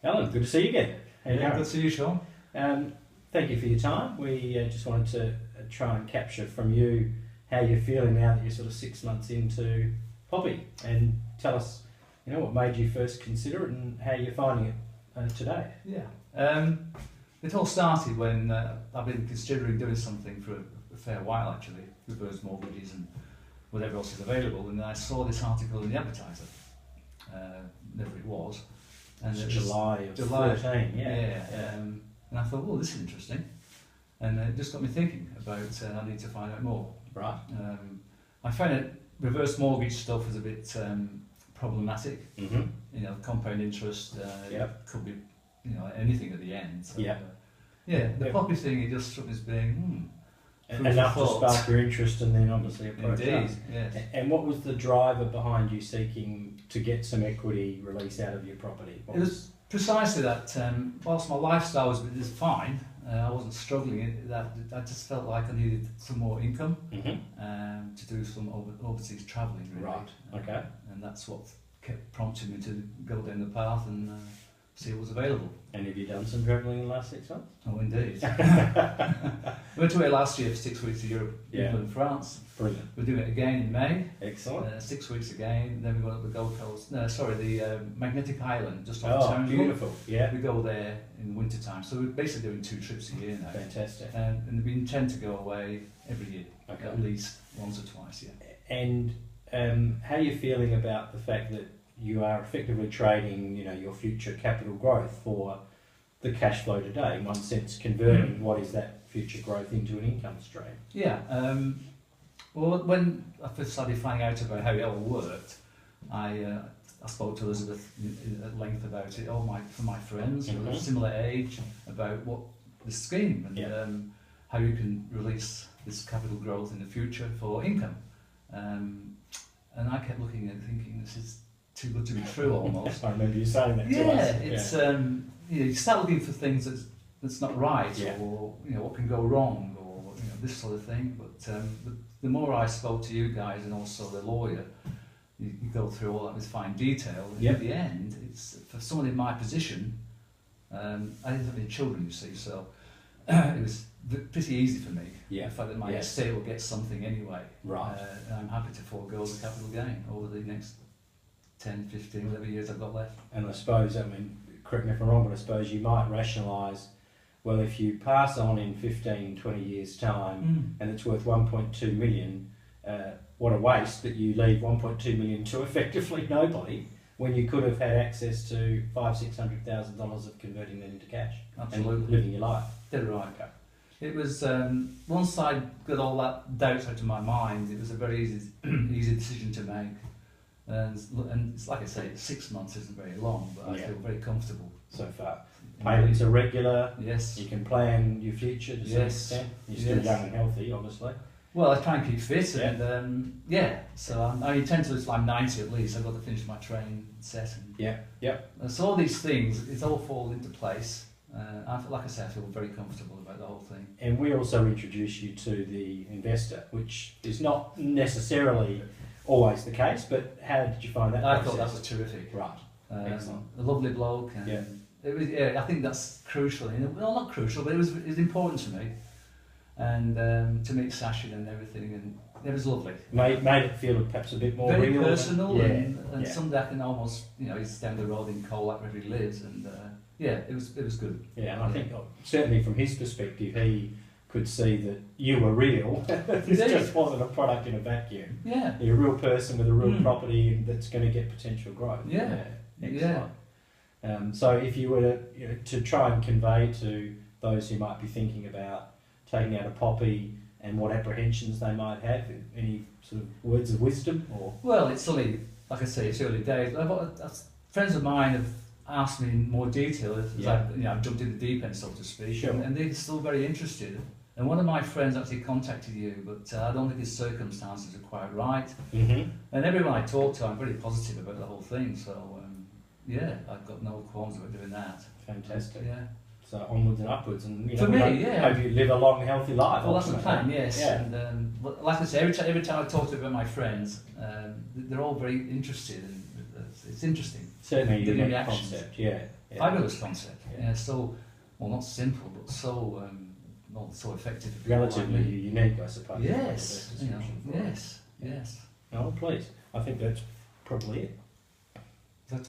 Alan, good to see you again. How you Yeah, going? good to see you, Sean. Thank you for your time. We just wanted to try and capture from you how you're feeling now that you're sort of 6 months into Popi, and tell us, what made you first consider it and how you're finding it today. Yeah. It all started when I've been considering doing something for a fair while, actually, reverse mortgages and whatever else is available, and I saw this article in the Advertiser, whatever it was. And It's it was July of July, 14, and I thought, well, this is interesting. And it just got me thinking about I need to find out more. Right. I find that reverse mortgage stuff is a bit problematic. Mm-hmm. Compound interest could be, anything at the end. So, Yeah. The Popi thing, it just struck me as being, Enough to spark your interest and then obviously approach Indeed, us. yes. And what was the driver behind you seeking to get some equity release out of your property? It was precisely that, whilst my lifestyle was fine, I wasn't struggling, I just felt like I needed some more income to do some overseas travelling, really. Right, okay. And that's what kept prompting me to go down the path and see what was available. And have you done some travelling in the last 6 months? Oh, indeed. We went away last year for 6 weeks to Europe, England and France. Brilliant. We're doing it again in May. Excellent. 6 weeks again. Then we go up the Gold Coast. The Magnetic Island, just off the town. Beautiful. Yeah. We go there in winter time. So we're basically doing 2 trips a year now. Fantastic. And we intend to go away every year, Okay. at least once or twice. Yeah. And how are you feeling about the fact that you are effectively trading, your future capital growth for the cash flow today? In one sense, converting what is that future growth into an income stream. Yeah. Well, when I first started finding out about how it all worked, I spoke to Elizabeth at length about it. From my friends who are of similar age, about what the scheme and how you can release this capital growth in the future for income. And I kept looking and thinking, this is too good to be true, almost. I remember you saying that to us. It's you start looking for things that's not right, or what can go wrong, or this sort of thing. But the more I spoke to you guys and also the lawyer, you go through all that with fine detail. And at the end, it's for someone in my position. I didn't have any children, you see, so it was pretty easy for me. Yeah. The fact that my estate will get something anyway. Right. And I'm happy to forego the capital gain over the next 10, 15, whatever years I've got left. And I suppose, correct me if I'm wrong, but I suppose you might rationalise, well, if you pass on in 15, 20 years' time and it's worth 1.2 million, what a waste that you leave 1.2 million to effectively nobody when you could have had access to $500,000-$600,000 of converting that into cash. Absolutely. And living your life. Dead right. It was, once I got all that doubt out of my mind, it was a very easy decision to make. And it's like I say, 6 months isn't very long, but I feel very comfortable so far. Payments are regular. Yes. You can plan your future to some extent. You're still young and healthy, obviously. Well, I try and keep fit, and so I intend to live till I'm 90 at least. I've got to finish my training set. And so all these things, it's all fall into place. Like I say, I feel very comfortable about the whole thing. And we also introduce you to the investor, which is not necessarily always the case, but how did you find that I process? thought that was terrific. Right. Excellent. A lovely bloke. And it was, I think that's crucial. Well, not crucial, but it was important to me. And to meet Sasha and everything, and it was lovely. Made it feel perhaps a bit more very real. Personal, and someday I can almost, he's down the road in Colac where he lives, and it was good. Yeah, and I think certainly from his perspective, he could see that you were real. This just wasn't a product in a vacuum. Yeah, you're a real person with a real property that's going to get potential growth. Excellent. So if you were to try and convey to those who might be thinking about taking out a Popi and what apprehensions they might have, any sort of words of wisdom? Or well, it's only, like I say, it's early days. Friends of mine have asked me in more detail as I've jumped in the deep end, so to speak, and they're still very interested. And one of my friends actually contacted you, but I don't think his circumstances are quite right. And everyone I talk to, I'm very positive about the whole thing. So I've got no qualms about doing that. Fantastic. So onwards and upwards, and for me, hope you live a long, healthy life. Well, that's the plan, yes. Yeah. And like I say, every time I talk to about my friends, they're all very interested, and it's interesting. Certainly a the unique reactions. concept, yeah. Fabulous concept. Yeah. Yeah, so, well, not simple, but so not so effective. for people Relatively like me. unique, I suppose. Yes, is the best description for it. yes. Oh, please. I think that's probably it.